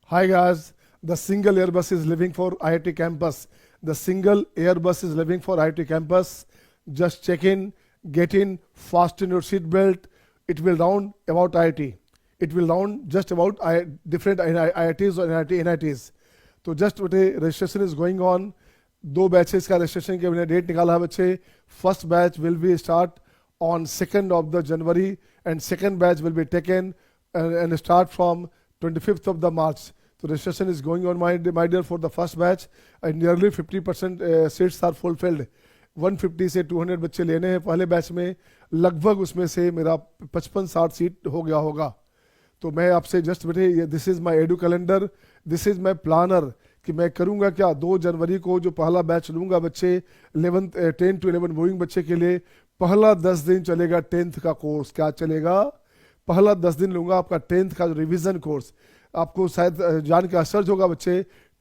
Hi guys, the single Airbus is leaving for IIT campus. The single Airbus is leaving for IIT campus. Just check in, get in, fasten your seat belt. It will round about IIT. It will round just about different IITs or NITs. तो just बटे registration is going on. 2 batches का registration के मैंने date निकाला है बच्चे. First batch will be start on 2nd of the January and second batch will be taken and start from 25th of the March. So registration is going on, my dear, for the first batch and nearly 50% seats are fulfilled. 150 से 200 बच्चे लेने हैं पहले batch में. लगभग उसमें से मेरा 55-60 सीट हो गया होगा. तो मैं आपसे जस्ट बेटे, this is my edu calendar, this is my planner कि मैं करूँगा क्या. 2 जनवरी को जो पहला बैच लूँगा बच्चे 10 to 11 बोइंग बच्चे के लिए, पहला 10 दिन चलेगा 10th का कोर्स. क्या चलेगा? पहला 10 दिन लूँगा आपका 10th का जो रिविज़न कोर्स. आपको शायद जान के आश्चर्य होगा बच्चे,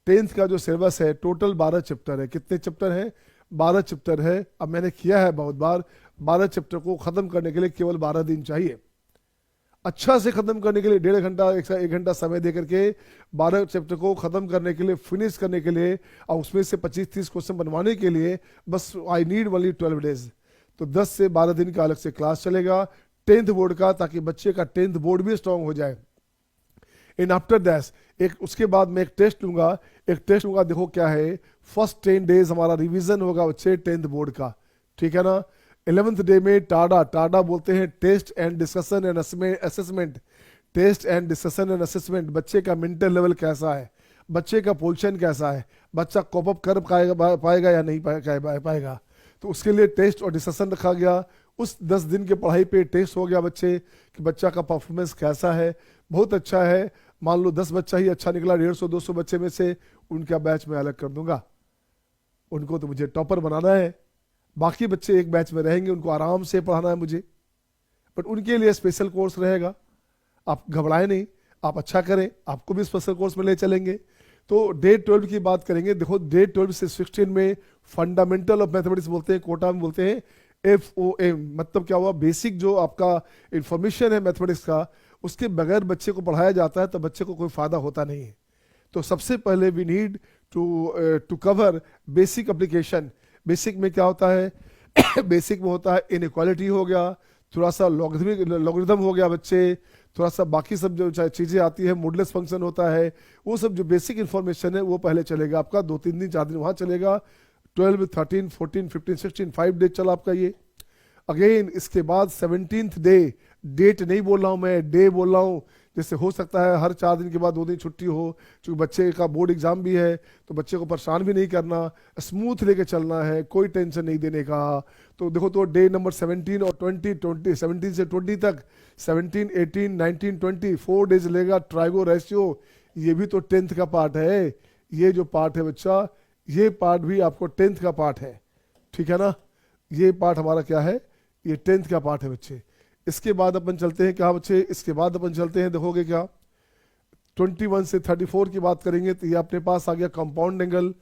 10th का जो सिलेबस है टोटल 12 चैप्टर है. कितने चैप्टर हैं? 12 चैप्टर है. अब मैंने किया है बहुत बार, 12 चैप्टर को ख़त्म करने के लिए केवल 12 दिन चाहिए. अच्छा से ख़त्म करने के लिए 1.5 घंटा 1 घंटा समय दे करके 12 चैप्टर को ख़त्म करने के लिए, फिनिश करने के लिए और उसमें से 25-30 क्वेश्चन बनवाने के लिए बस आई नीड ओनली 12 डेज. तो 10 से 12 दिन का अलग से क्लास चलेगा 10th बोर्ड का, ताकि बच्चे का 10th बोर्ड भी स्ट्रांग हो जाए. इन आफ्टर दैट उसके बाद मैं एक टेस्ट लूँगा. देखो क्या है. फर्स्ट 10 डेज हमारा रिवीजन होगा बच्चे 10th बोर्ड का, ठीक है ना. 11th डे में टाडा बोलते हैं test and discussion and assessment. Test and discussion and assessment, बच्चे का मेंटल लेवल कैसा है, बच्चे का पोजीशन कैसा है, बच्चा कोप अप कर पाएगा या नहीं पाएगा. तो उसके लिए टेस्ट और डिस्कशन रखा गया. उस 10 दिन के पढ़ाई पे टेस्ट हो गया बच्चे कि बच्चा का परफॉर्मेंस कैसा है. बहुत अच्छा है. मान लो 10 बच्चा ही अच्छा निकला 150-200 बच्चे में से, उनका बैच में अलग कर दूंगा. उनको तो मुझे टॉपर बनाना है. बाकी बच्चे एक बैच में रहेंगे, उनको आराम से पढ़ाना है मुझे, बट उनके लिए स्पेशल कोर्स रहेगा. आप घबराएं नहीं, आप अच्छा करें, आपको भी स्पेशल कोर्स में ले चलेंगे. तो डे 12 की बात करेंगे. देखो डे 12 से 16 में फंडामेंटल ऑफ मैथमेटिक्स बोलते हैं, कोटा में बोलते हैं FOM. मतलब क्या हुआ, बेसिक जो आपका इंफॉर्मेशन है मैथमेटिक्स का, उसके बगैर बच्चे को पढ़ाया जाता है तो बच्चे को कोई फायदा होता नहीं है. तो सबसे पहले we need to cover basic application. Basic में क्या होता है? बेसिक में होता है इनइक्वालिटी हो गया, थोड़ा सा लॉगरिथम हो गया बच्चे, थोड़ा सा बाकी सब जो चीज़ें आती है, मॉडुलस फंक्शन होता है, वो सब जो बेसिक इन्फॉर्मेशन है वो पहले चलेगा आपका. 2-3 दिन 4 दिन वहाँ चलेगा. 12, 13, 14, 15, 16 5 डेज चला आपका ये. अगेन इसके बाद 17th डे, डेट नहीं बोल रहा हूँ मैं, डे बोल रहा हूँ. जैसे हो सकता है हर 4 दिन के बाद 2 दिन छुट्टी हो, क्योंकि बच्चे का बोर्ड एग्जाम भी है, तो बच्चे को परेशान भी नहीं करना, स्मूथ लेके चलना है, कोई टेंशन नहीं देने का. तो देखो तो डे नंबर 17 और 20 17 से 20 तक, 17, 18, 19, 20 4 डेज लेगा. ट्राइगो रेशियो, ये भी तो 10th का पार्ट है. ये जो पार्ट है बच्चा, ये पार्ट भी आपको 10th का पार्ट है, ठीक है ना. ये पार्ट हमारा क्या है? ये 10th का पार्ट है बच्चे. इसके बाद अपन चलते हैं क्या बच्चे, इसके बाद अपन चलते हैं, देखोगे क्या 21 से 34 की बात करेंगे तो ये अपने पास आ गया कंपाउंड एंगल.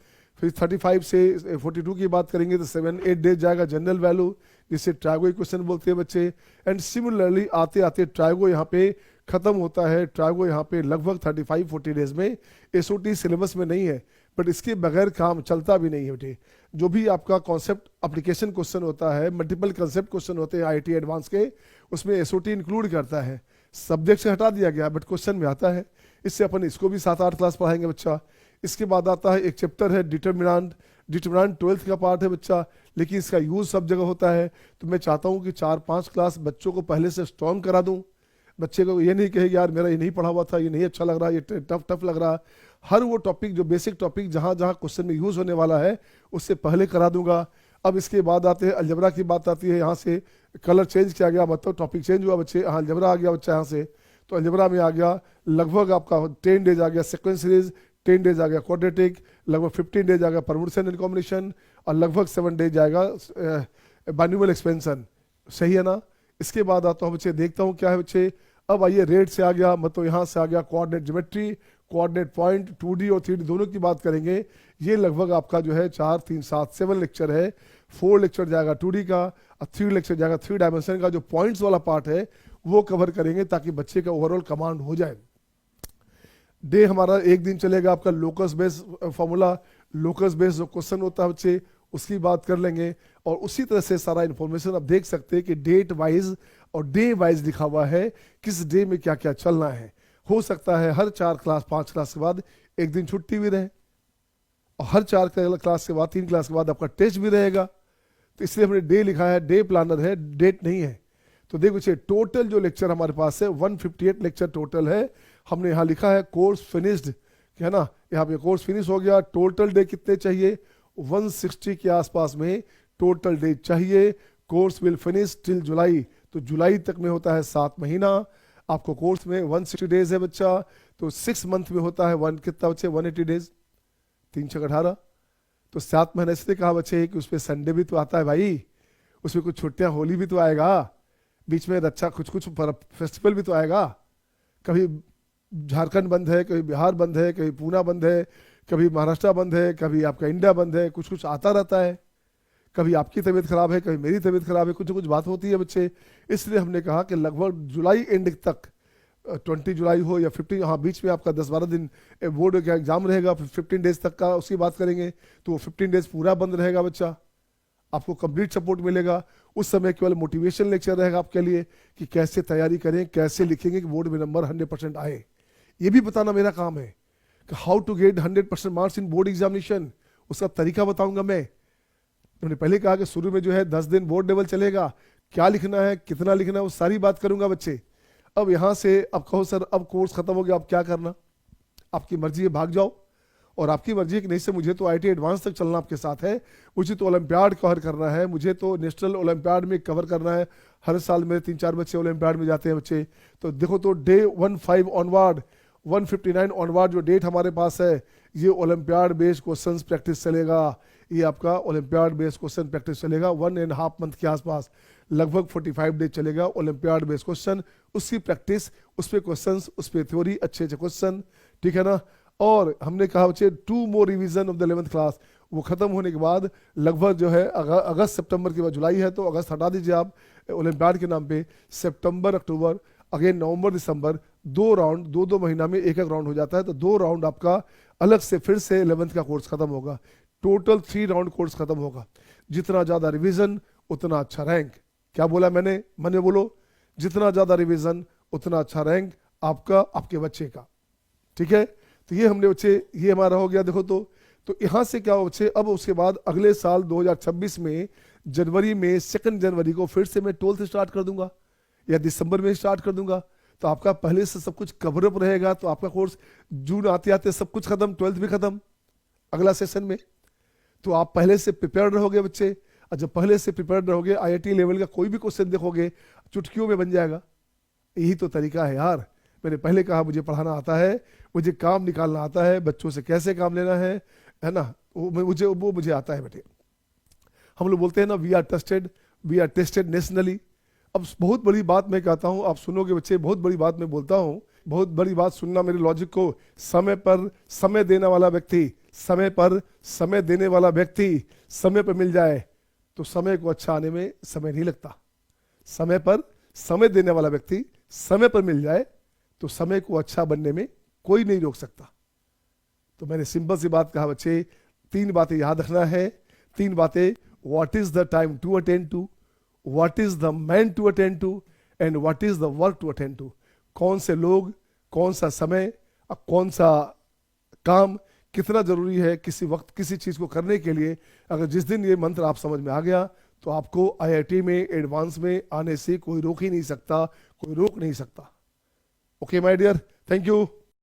फिर 35 से 42 की बात करेंगे तो 7-8 डेज जाएगा जनरल वैल्यू, जिसे ट्राइगो इक्वेशन बोलते हैं बच्चे. एंड सिमिलरली आते आते ट्राइगो यहाँ पे खत्म होता है. ट्राइगो यहाँ पे लगभग 35-40 डेज में. SOT सिलेबस में नहीं है, बट इसके बगैर काम चलता भी नहीं है बेटे. जो भी आपका कॉन्सेप्ट एप्लीकेशन क्वेश्चन होता है, मल्टीपल कंसेप्ट क्वेश्चन होते हैं IIT एडवांस के, उसमें SOT इंक्लूड करता है. सब्जेक्ट से हटा दिया गया बट क्वेश्चन में आता है. इससे अपन इसको भी 7-8 क्लास पढ़ाएंगे बच्चा. इसके बाद आता है एक चैप्टर है डिटर्मिनेंट. 12th का पार्ट है बच्चा, लेकिन इसका यूज सब जगह होता है. तो मैं चाहता हूँ कि 4-5 क्लास बच्चों को पहले से स्ट्रॉन्ग करा दूँ. बच्चे को ये नहीं कहे यार मेरा ये नहीं पढ़ा हुआ था, ये नहीं अच्छा लग रहा, ये टफ लग रहा. हर वो टॉपिक जो बेसिक टॉपिक जहाँ जहाँ क्वेश्चन में यूज होने वाला है उससे पहले करा दूंगा. अब इसके बाद आते हैं अलजबरा की बात आती है. यहाँ से कलर चेंज किया गया, मतलब टॉपिक चेंज हुआ बच्चे. हाँ अलजबरा आ गया बच्चा यहाँ से. तो अलजबरा में आ गया लगभग आपका 10 डेज आ गया सीक्वेंस सीरीज, 10 डेज आ गया क्वाड्रेटिक, लगभग 15 डेज आ गया परम्यूटेशन एंड कॉम्बिनेशन, और लगभग 7 डेज जाएगा बाइनोमियल एक्सपेंशन. सही है ना. इसके बाद आता हूँ बच्चे, देखता हूँ क्या है बच्चे. अब आइए रेट से आ गया, मतलब यहाँ से आ गया coordinate geometry, coordinate point, 2D और 3D दोनों की बात करेंगे. ये लगभग आपका जो है 4, 3, 7, 7 लेक्चर है. 4 लेक्चर जाएगा 2D का और 3 लेक्चर जाएगा 3 डायमेंशन का. जो पॉइंट्स वाला पार्ट है वो कवर करेंगे ताकि बच्चे का ओवरऑल कमांड हो जाए. डे हमारा एक दिन चलेगा आपका locus base formula, locus base जो क्वेश्चन होता है बच्चे उसकी बात कर लेंगे। और उसी तरह से सारा इन्फॉर्मेशन आप देख सकते हैं कि डेट वाइज और डे वाइज लिखा हुआ है, किस डे में क्या क्या चलना है। हो सकता है हर 4 क्लास 5 क्लास के बाद एक दिन छुट्टी भी रहे, और हर 4 क्लास के बाद 3 क्लास के बाद आपका टेस्ट भी रहेगा। तो इसलिए हमने डे लिखा है, डे प्लानर है, डेट नहीं है। तो देखो बच्चे टोटल जो लेक्चर हमारे पास है 158 लेक्चर टोटल है। हमने यहाँ लिखा है कोर्स फिनिश्ड, है ना, यहाँ पे कोर्स फिनिश हो गया। टोटल डे कितने चाहिए, 160 के आसपास में टोटल डे चाहिए। कोर्स विल फिनिश टिल जुलाई, तो जुलाई तक में होता है 7 महीना। आपको कोर्स में 160 डेज है बच्चा, तो 6 मंथ में होता है कितना बच्चे 180 डेज, 3 6 18। तो 7 महीने इसलिए कहा बच्चे कि उसमें संडे भी तो आता है भाई, उसमें कुछ छुट्टियां, होली भी तो आएगा बीच में, अच्छा कुछ कुछ फेस्टिवल भी तो आएगा। कभी झारखंड बंद है, कभी बिहार बंद है, कभी पूना बंद है, कभी महाराष्ट्र बंद है, कभी आपका इंडिया बंद है, कुछ कुछ आता रहता है। कभी आपकी तबीयत खराब है, कभी मेरी तबीयत खराब है, कुछ कुछ बात होती है बच्चे। इसलिए हमने कहा कि लगभग जुलाई एंड तक, 20 जुलाई हो या 15, हाँ बीच में आपका 10-12 दिन बोर्ड का एग्जाम रहेगा, 15 डेज तक का उसकी बात करेंगे। तो वो 15 डेज पूरा बंद रहेगा बच्चा, आपको कंप्लीट सपोर्ट मिलेगा। उस समय केवल मोटिवेशन लेक्चर रहेगा आपके लिए कि कैसे तैयारी करें, कैसे लिखेंगे कि बोर्ड में नंबर 100% आए। ये भी बताना मेरा काम है कि how to get 100% marks in board examination, उसका तरीका बताऊंगा मैं। मैंने पहले कहा कि शुरू में जो है 10 दिन बोर्ड लेवल चलेगा, क्या लिखना है, कितना लिखना है, वो सारी बात करूंगा बच्चे। अब यहाँ से अब कहो सर अब कोर्स खत्म हो गया, अब क्या करना, आपकी मर्जी है, भाग जाओ। और आपकी मर्जी है कि नहीं से मुझे तो IIT एडवांस तक चलना आपके साथ है, मुझे तो ओलंपियाड कवर करना है, मुझे तो नेशनल ओलंपियाड में कवर करना है। हर साल मेरे 3-4 बच्चे ओलंपियाड में जाते हैं बच्चे। तो देखो तो डे 15 ऑनवर्ड 159 ऑनवर्ड जो डेट हमारे पास है, ये ओलंपियाड बेस्ड क्वेश्चंस प्रैक्टिस चलेगा। ये आपका ओलंपियाड बेस्ड क्वेश्चन प्रैक्टिस चलेगा 1.5 मंथ के आसपास, लगभग 45 डेज चलेगा ओलंपियाड बेस्ड क्वेश्चन, उसकी प्रैक्टिस, उस पर क्वेश्चन, उस पर थ्योरी, अच्छे अच्छे क्वेश्चन, ठीक है ना। और हमने कहा बच्चे 2 more revision of the 11th class, वो खत्म होने के बाद लगभग जो है अगस्त सितंबर के बाद, जुलाई है तो अगस्त हटा दीजिए आप ओलंपियाड के नाम पे, सितंबर अक्टूबर, अगेन नवंबर दिसंबर, 2 राउंड, 2 महीना में एक राउंड हो जाता है। तो 2 राउंड आपका अलग से फिर से 11th का कोर्स खत्म होगा। टोटल 3 राउंड कोर्स खत्म होगा। जितना ज्यादा रिवीजन उतना अच्छा रैंक। क्या बोला मैंने, मन में बोलो, जितना ज्यादा रिवीजन उतना अच्छा रैंक आपका, आपके बच्चे का, ठीक है। तो ये हमने बच्चे, ये हमारा हो गया। देखो तो यहाँ से क्या हो बच्चे, अब उसके बाद अगले साल 2026 में जनवरी में 2 जनवरी को फिर से मैं 12th स्टार्ट कर दूंगा, या दिसंबर में स्टार्ट कर दूंगा। तो आपका पहले से सब कुछ कवर अप रहेगा। तो आपका कोर्स जून आते आते सब कुछ खत्म, 12th भी खत्म अगला सेशन में। तो आप पहले से प्रिपेयर्ड रहोगे बच्चे, और जब पहले से प्रिपेयर्ड रहोगे IIT लेवल का कोई भी क्वेश्चन देखोगे चुटकियों में बन जाएगा। यही तो तरीका है यार। मैंने पहले कहा मुझे पढ़ाना आता है, मुझे काम निकालना आता है, बच्चों से कैसे काम लेना है ना, वो मुझे आता है बेटे। हम लोग बोलते हैं ना, वी आर टेस्टेड नेशनली। अब बहुत बड़ी बात मैं कहता हूँ, आप सुनोगे बच्चे, बहुत बड़ी बात मैं बोलता हूँ, बहुत बड़ी बात सुनना मेरे लॉजिक को। समय पर समय देने वाला व्यक्ति, समय पर समय देने वाला व्यक्ति समय पर मिल जाए तो समय को अच्छा आने में समय नहीं लगता। समय पर समय देने वाला व्यक्ति समय पर मिल जाए तो समय को अच्छा बनने में कोई नहीं रोक सकता। तो मैंने सिंपल सी बात कहा बच्चे, 3 बातें याद रखना है। 3 बातें, what is the time to attend to, what is the man to attend to, and what is the work to attend to. कौन से लोग, कौन सा समय और कौन सा काम कितना जरूरी है किसी वक्त किसी चीज को करने के लिए। अगर जिस दिन ये मंत्र आप समझ में आ गया तो आपको IIT में एडवांस में आने से कोई रोक ही नहीं सकता, कोई रोक नहीं सकता। Okay my dear, thank you.